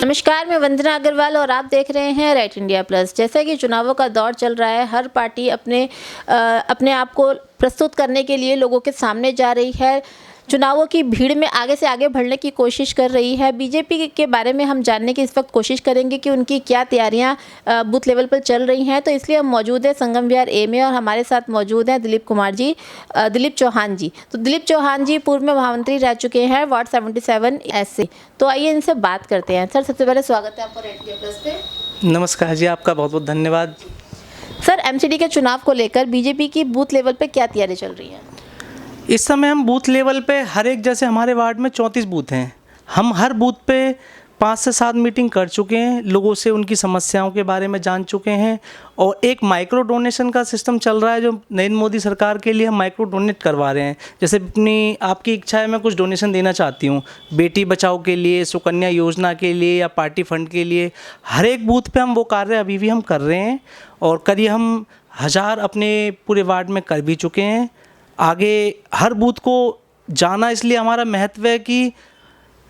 नमस्कार, मैं वंदना अग्रवाल और आप देख रहे हैं राइट इंडिया प्लस। जैसा कि चुनावों का दौर चल रहा है, हर पार्टी अपने आप को प्रस्तुत करने के लिए लोगों के सामने जा रही है। चुनावों की भीड़ में आगे से आगे बढ़ने की कोशिश कर रही है। बीजेपी के बारे में हम जानने की इस वक्त कोशिश करेंगे कि उनकी क्या तैयारियां बूथ लेवल पर चल रही हैं। तो इसलिए हम मौजूद हैं संगम विहार ए में और हमारे साथ मौजूद हैं दिलीप चौहान जी। तो दिलीप चौहान जी पूर्व में महामंत्री रह चुके हैं वार्ड 77 ऐसे। तो आइए इनसे बात करते हैं। सर, सबसे पहले स्वागत है आपका राइट इंडिया प्लस पे। नमस्कार जी, आपका बहुत बहुत धन्यवाद। सर, एमसीडी के चुनाव को लेकर बीजेपी की बूथ लेवल पे क्या तैयारी चल रही है? इस समय हम बूथ लेवल पे हर एक, जैसे हमारे वार्ड में 34 बूथ हैं, हम हर बूथ पे 5 से 7 मीटिंग कर चुके हैं, लोगों से उनकी समस्याओं के बारे में जान चुके हैं। और एक माइक्रो डोनेशन का सिस्टम चल रहा है जो नरेंद्र मोदी सरकार के लिए हम माइक्रो डोनेट करवा रहे हैं। जैसे आपकी इच्छा है, मैं कुछ डोनेशन देना चाहती हूँ बेटी बचाओ के लिए, सुकन्या योजना के लिए या पार्टी फंड के लिए, हर एक बूथ पे हम वो कार्य अभी भी हम कर रहे हैं। और करीब हम 1000 अपने पूरे वार्ड में कर भी चुके हैं। आगे हर बूथ को जाना इसलिए हमारा महत्व है कि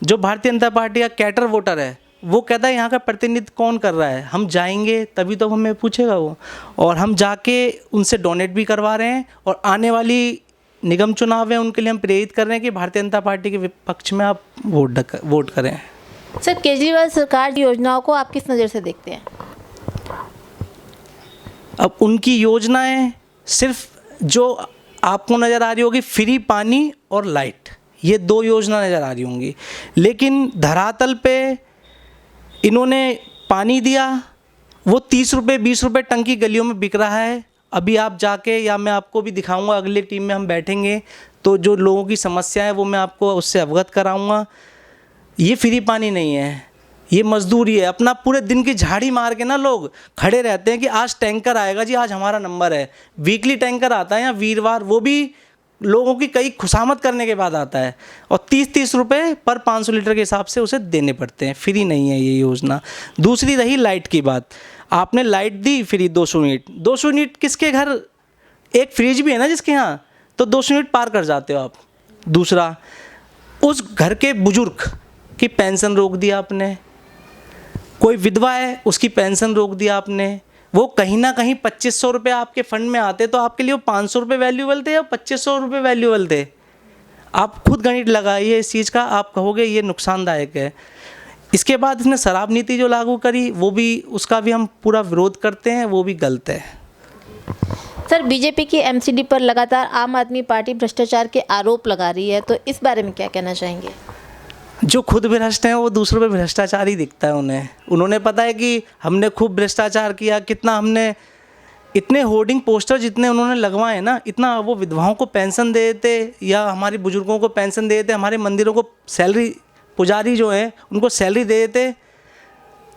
जो भारतीय जनता पार्टी का कैटर वोटर है वो कहता है यहाँ का प्रतिनिधित्व कौन कर रहा है, हम जाएंगे तभी तो हमें पूछेगा वो। और हम जाके उनसे डोनेट भी करवा रहे हैं और आने वाली निगम चुनाव है उनके लिए हम प्रेरित कर रहे हैं कि भारतीय जनता पार्टी के विपक्ष में आप वोट करें। सर, केजरीवाल सरकार की योजनाओं को आप किस नज़र से देखते हैं? अब उनकी योजनाएं सिर्फ जो आपको नज़र आ रही होगी, फ्री पानी और लाइट, ये 2 योजना नज़र आ रही होंगी। लेकिन धरातल पे इन्होंने पानी दिया, वो 30 रुपये 20 रुपये टंकी गलियों में बिक रहा है। अभी आप जाके, या मैं आपको भी दिखाऊंगा, अगली टीम में हम बैठेंगे तो जो लोगों की समस्या है वो मैं आपको उससे अवगत कराऊंगा। ये फ्री पानी नहीं है, ये मजदूरी है। अपना पूरे दिन की झाड़ी मार के ना लोग खड़े रहते हैं कि आज टैंकर आएगा जी, आज हमारा नंबर है। वीकली टैंकर आता है या वीरवार, वो भी लोगों की कई खुशामद करने के बाद आता है और 30-30 रुपये पर 500 लीटर के हिसाब से उसे देने पड़ते हैं। फ्री नहीं है ये योजना। दूसरी रही लाइट की बात, आपने लाइट दी फ्री 200 यूनिट। 200 यूनिट किसके घर, एक फ्रिज भी है ना जिसके यहाँ, तो 200 यूनिट पार कर जाते हो आप। दूसरा, उस घर के बुजुर्ग की पेंशन रोक दिया आपने। कोई विधवा है उसकी पेंशन रोक दिया आपने। वो कहीं ना कहीं 2500 रुपये आपके फंड में आते तो आपके लिए वो 500 रुपये वैल्यूएबल थे या 2500 रुपये वैल्यूएबल थे? आप खुद गणित लगाइए इस चीज़ का, आप कहोगे ये नुकसानदायक है। इसके बाद इसने शराब नीति जो लागू करी, वो भी, उसका भी हम पूरा विरोध करते हैं, वो भी गलत है। सर, बीजेपी की एमसीडी पर लगातार आम आदमी पार्टी भ्रष्टाचार के आरोप लगा रही है, तो इस बारे में क्या कहना चाहेंगे? जो खुद भ्रष्ट हैं वो दूसरों पे भ्रष्टाचार ही दिखता है उन्हें। उन्होंने पता है कि हमने खूब भ्रष्टाचार किया, कितना हमने, इतने होर्डिंग पोस्टर जितने उन्होंने लगवाए ना, इतना वो विधवाओं को पेंशन दे देते या हमारे बुजुर्गों को पेंशन दे देते, हमारे मंदिरों को सैलरी, पुजारी जो हैं उनको सैलरी दे देते,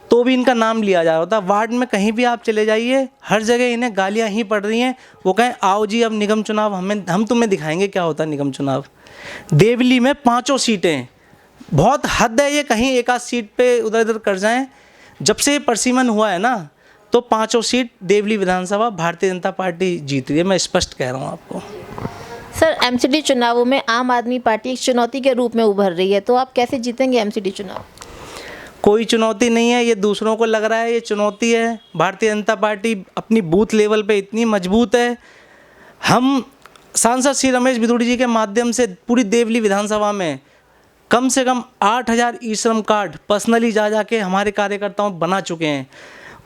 तो भी इनका नाम लिया जा रहा होता। वार्ड में कहीं भी आप चले जाइए, हर जगह इन्हें गालियाँ ही पड़ रही हैं। वो कहें आओ जी अब निगम चुनाव, हम तुम्हें दिखाएंगे क्या होता है निगम चुनाव। देवली में 5 सीटें, बहुत हद है ये, कहीं एक आध सीट पे उधर इधर कर जाएं। जब से परिसीमन हुआ है ना, तो 5 सीट देवली विधानसभा भारतीय जनता पार्टी जीत रही है, मैं स्पष्ट कह रहा हूँ आपको। सर, एमसीडी चुनावों में आम आदमी पार्टी एक चुनौती के रूप में उभर रही है, तो आप कैसे जीतेंगे एमसीडी चुनाव? कोई चुनौती नहीं है, ये दूसरों को लग रहा है ये चुनौती है। भारतीय जनता पार्टी अपनी बूथ लेवल पे इतनी मजबूत है। हम सांसद श्री रमेश भिदुड़ी जी के माध्यम से पूरी देवली विधानसभा में कम से कम 8000 ई श्रम कार्ड पर्सनली जा के हमारे कार्यकर्ताओं बना चुके हैं।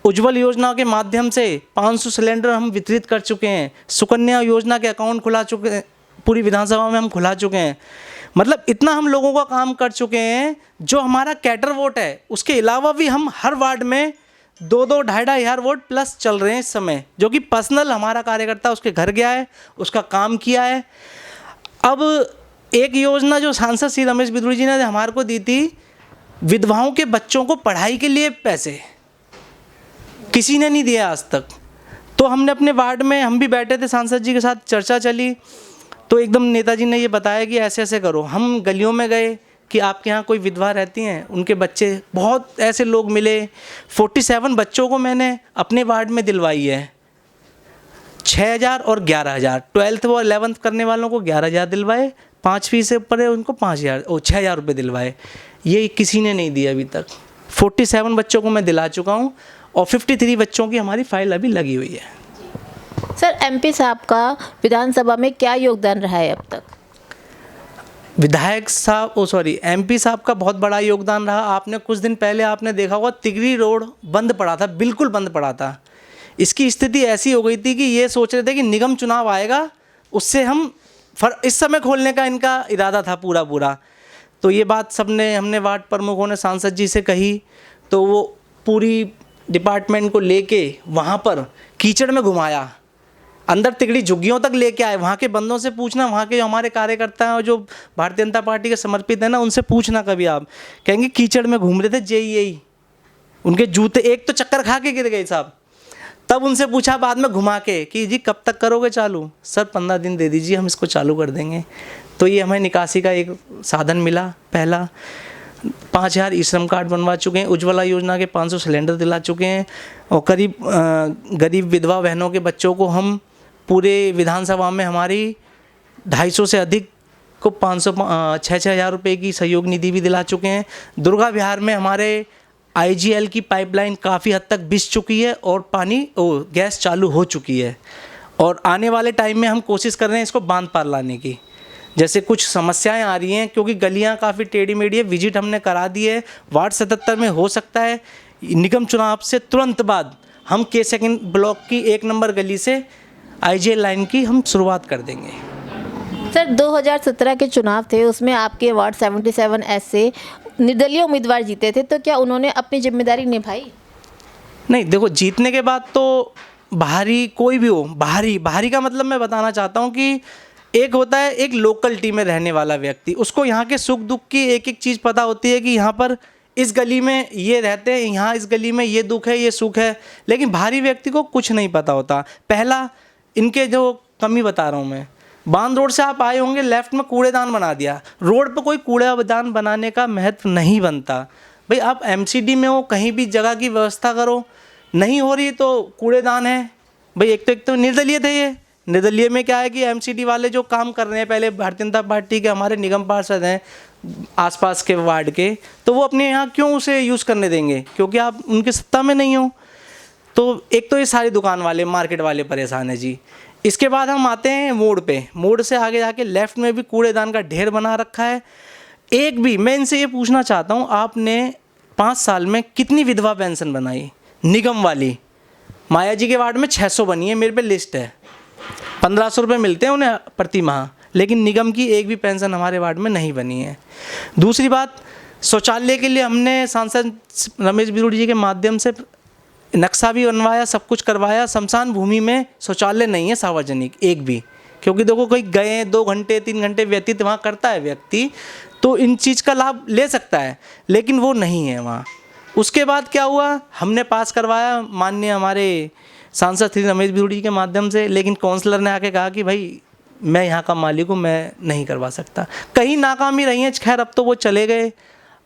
उज्ज्वल योजना के माध्यम से 500 सिलेंडर हम वितरित कर चुके हैं। सुकन्या योजना के अकाउंट खुला चुके हैं, पूरी विधानसभा में हम खुला चुके हैं। मतलब इतना हम लोगों का काम कर चुके हैं। जो हमारा कैटर वोट है उसके अलावा भी हम हर वार्ड में 2-2, 2,500 हज़ार वोट प्लस चल रहे हैं इस समय, जो कि पर्सनल हमारा कार्यकर्ता उसके घर गया है, उसका काम किया है। अब एक योजना जो सांसद श्री रमेश भिदुड़ी जी ने हमारे को दी थी, विधवाओं के बच्चों को पढ़ाई के लिए पैसे किसी ने नहीं दिया आज तक। तो हमने अपने वार्ड में, हम भी बैठे थे सांसद जी के साथ, चर्चा चली, तो एकदम नेताजी ने ये बताया कि ऐसे ऐसे करो। हम गलियों में गए कि आपके यहाँ कोई विधवा रहती हैं, उनके बच्चे, बहुत ऐसे लोग मिले। 47 बच्चों को मैंने अपने वार्ड में दिलवाई है। 6,000 और 11,000, 12th व 11th करने वालों को 11,000 दिलवाए, 5वीं से ऊपर है उनको 5,000 और 6,000 रुपये दिलवाए। ये किसी ने नहीं दिया अभी तक। 47 बच्चों को मैं दिला चुका हूँ और 53 बच्चों की हमारी फाइल अभी लगी हुई है। सर, एमपी साहब का विधानसभा में क्या योगदान रहा है अब तक? विधायक साहब एमपी साहब का बहुत बड़ा योगदान रहा। आपने कुछ दिन पहले आपने देखा होगा तिगरी रोड बंद पड़ा था, बिल्कुल बंद पड़ा था। इसकी स्थिति ऐसी हो गई थी कि ये सोच रहे थे कि निगम चुनाव आएगा, उससे हम इस समय खोलने का इनका इरादा था पूरा। तो ये बात हमने वार्ड प्रमुखों ने सांसद जी से कही, तो वो पूरी डिपार्टमेंट को लेके वहाँ पर कीचड़ में घुमाया, अंदर तिगड़ी झुग्गियों तक लेके आए। वहाँ के बंदों से पूछना, वहाँ के जो हमारे कार्यकर्ता हैं जो भारतीय जनता पार्टी के समर्पित हैं ना, उनसे पूछना कभी आप, कहेंगे कीचड़ में घूम रहे थे जेईई, उनके जूते एक तो चक्कर खा के गिर गए साहब। तब उनसे पूछा बाद में घुमा के कि जी कब तक करोगे चालू? सर 15 दिन दे दीजिए, हम इसको चालू कर देंगे। तो ये हमें निकासी का एक साधन मिला। पहला 5,000 ई श्रम कार्ड बनवा चुके हैं, उज्ज्वला योजना के 500 सिलेंडर दिला चुके हैं और करीब गरीब विधवा बहनों के बच्चों को हम पूरे विधानसभा में हमारी 250 से अधिक को 6,000 रुपये की सहयोग निधि भी दिला चुके हैं। दुर्गा विहार में हमारे IGL की पाइपलाइन काफ़ी हद तक बिछ चुकी है और गैस चालू हो चुकी है और आने वाले टाइम में हम कोशिश कर रहे हैं इसको बांध पार लाने की। जैसे कुछ समस्याएं आ रही हैं क्योंकि गलियां काफ़ी टेढ़ी मेढ़ी है, विजिट हमने करा दी है। वार्ड 77 में हो सकता है निगम चुनाव से तुरंत बाद हम K2 ब्लॉक की 1 नंबर गली से IGL लाइन की हम शुरुआत कर देंगे। सर, 2017 के चुनाव थे, उसमें आपके वार्ड 77S से निर्दलीय उम्मीदवार जीते थे, तो क्या उन्होंने अपनी जिम्मेदारी निभाई? नहीं, देखो जीतने के बाद तो बाहरी कोई भी हो, बाहरी का मतलब मैं बताना चाहता हूँ कि एक होता है एक लोकलिटी में रहने वाला व्यक्ति, उसको यहाँ के सुख दुख की एक एक चीज़ पता होती है कि यहाँ पर इस गली में ये रहते हैं, यहाँ इस गली में ये दुख है, ये सुख है। लेकिन बाहरी व्यक्ति को कुछ नहीं पता होता। पहला इनके जो कमी बता रहा हूँ मैं, बांध रोड से आप आए होंगे, लेफ्ट में कूड़ेदान बना दिया। रोड पर कोई कूड़ेदान बनाने का महत्व नहीं बनता। भाई आप MCD में हो, कहीं भी जगह की व्यवस्था करो, नहीं हो रही तो कूड़ेदान है। भाई एक तो निर्दलीय थे ये। निर्दलीय में क्या है कि MCD वाले जो काम कर रहे हैं, पहले भारतीय जनता पार्टी के हमारे निगम पार्षद हैं आसपास के वार्ड के, तो वो अपने यहाँ क्यों उसे यूज़ करने देंगे? क्योंकि आप उनकी सत्ता में नहीं हो। तो एक तो ये सारी दुकान वाले, मार्केट वाले परेशान है जी। इसके बाद हम आते हैं मोड़ पे। मोड़ से आगे जाके लेफ़्ट में भी कूड़ेदान का ढेर बना रखा है। एक भी, मैं इनसे ये पूछना चाहता हूँ, आपने 5 साल में कितनी विधवा पेंशन बनाई निगम वाली? माया जी के वार्ड में 600 बनी है, मेरे पे लिस्ट है। 1,500 रुपये मिलते हैं उन्हें प्रति माह, लेकिन निगम की एक भी पेंशन हमारे वार्ड में नहीं बनी है। दूसरी बात, शौचालय के लिए हमने सांसद रमेश बिरुड़ जी के माध्यम से नक्शा भी बनवाया, सब कुछ करवाया। शमशान भूमि में शौचालय नहीं है सार्वजनिक एक भी, क्योंकि देखो कोई गए 2 घंटे 3 घंटे व्यतीत वहाँ करता है व्यक्ति, तो इन चीज़ का लाभ ले सकता है, लेकिन वो नहीं है वहाँ। उसके बाद क्या हुआ, हमने पास करवाया माननीय हमारे सांसद श्री रमेश बिरुड़ जी के माध्यम से, लेकिन काउंसलर ने आके कहा कि भाई मैं यहाँ का मालिक हूँ, मैं नहीं करवा सकता। कहीं नाकामी रही हैं, खैर अब तो वो चले गए।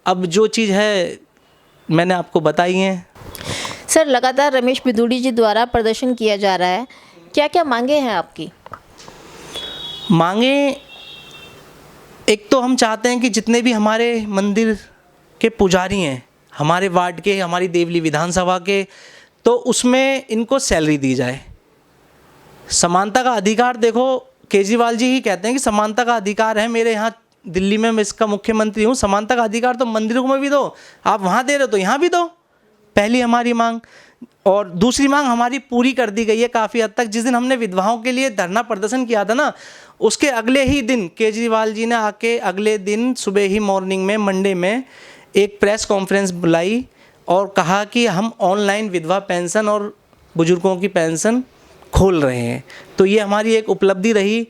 अब जो चीज़ है मैंने आपको बताई है। सर, लगातार रमेश बिदुड़ी जी द्वारा प्रदर्शन किया जा रहा है, क्या क्या मांगे हैं आपकी? मांगे, एक तो हम चाहते हैं कि जितने भी हमारे मंदिर के पुजारी हैं, हमारे वार्ड के, हमारी देवली विधानसभा के, तो उसमें इनको सैलरी दी जाए। समानता का अधिकार, देखो केजरीवाल जी ही कहते हैं कि समानता का अधिकार है। मेरे यहाँ दिल्ली में मैं इसका मुख्यमंत्री हूँ, समानता का अधिकार तो मंदिरों में भी दो, आप वहाँ दे रहे हो तो यहाँ भी दो। पहली हमारी मांग। और दूसरी मांग हमारी पूरी कर दी गई है काफ़ी हद तक। जिस दिन हमने विधवाओं के लिए धरना प्रदर्शन किया था ना, उसके अगले ही दिन केजरीवाल जी ने आके अगले दिन सुबह ही मॉर्निंग में मंडे में एक प्रेस कॉन्फ्रेंस बुलाई और कहा कि हम ऑनलाइन विधवा पेंशन और बुजुर्गों की पेंशन खोल रहे हैं। तो ये हमारी एक उपलब्धि रही,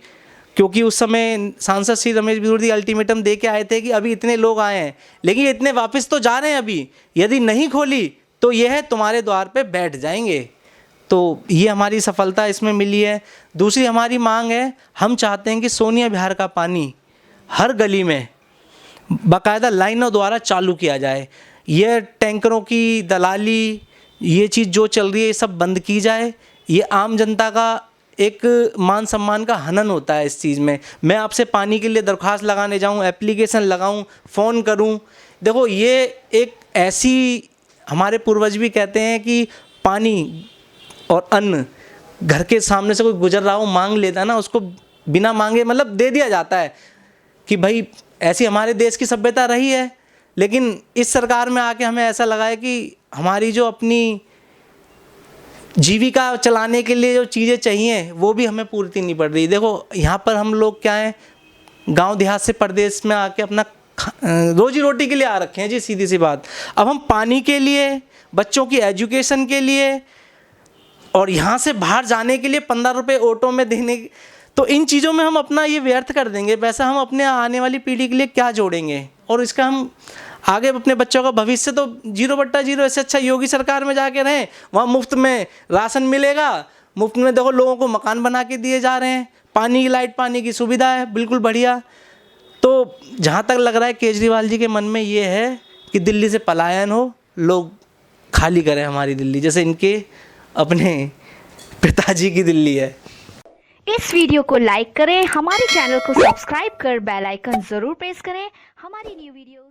क्योंकि उस समय सांसद श्री रमेश बिदुड़ी अल्टीमेटम दे के आए थे कि अभी इतने लोग आए हैं, लेकिन इतने वापस तो जा रहे हैं अभी, यदि नहीं खोली तो यह है तुम्हारे द्वार पे बैठ जाएंगे। तो ये हमारी सफलता इसमें मिली है। दूसरी हमारी मांग है, हम चाहते हैं कि सोनिया विहार का पानी हर गली में बाकायदा लाइनों द्वारा चालू किया जाए। ये टैंकरों की दलाली, ये चीज़ जो चल रही है, ये सब बंद की जाए। ये आम जनता का एक मान सम्मान का हनन होता है इस चीज़ में। मैं आपसे पानी के लिए दरख्वास्त लगाने जाऊं, एप्लीकेशन लगाऊं, फ़ोन करूं, देखो ये एक ऐसी, हमारे पूर्वज भी कहते हैं कि पानी और अन्न घर के सामने से कोई गुजर रहा हो मांग लेता ना, उसको बिना मांगे मतलब दे दिया जाता है कि भाई ऐसी हमारे देश की सभ्यता रही है। लेकिन इस सरकार में आके हमें ऐसा लगा है कि हमारी जो अपनी जीविका चलाने के लिए जो चीज़ें चाहिए वो भी हमें पूर्ति नहीं पड़ रही। देखो यहाँ पर हम लोग क्या हैं, गांव देहात से प्रदेश में आके अपना रोजी रोटी के लिए आ रखे हैं जी, सीधी सी बात। अब हम पानी के लिए, बच्चों की एजुकेशन के लिए और यहाँ से बाहर जाने के लिए 15 रुपये ऑटो में देने, तो इन चीज़ों में हम अपना ये व्यर्थ कर देंगे पैसा। हम अपने आने वाली पीढ़ी के लिए क्या जोड़ेंगे, और इसका हम आगे अपने बच्चों का भविष्य तो 0/0। ऐसे अच्छा योगी सरकार में जाके रहें, वहाँ मुफ्त में राशन मिलेगा, मुफ्त में देखो लोगों को मकान बना के दिए जा रहे हैं, पानी की लाइट पानी की सुविधा है, बिल्कुल बढ़िया। तो जहाँ तक लग रहा है केजरीवाल जी के मन में ये है कि दिल्ली से पलायन हो, लोग खाली करें हमारी दिल्ली, जैसे इनके अपने पिताजी की दिल्ली है। इस वीडियो को लाइक करें, हमारे चैनल को सब्सक्राइब कर बेल आइकन जरूर प्रेस करें हमारी न्यू वीडियोस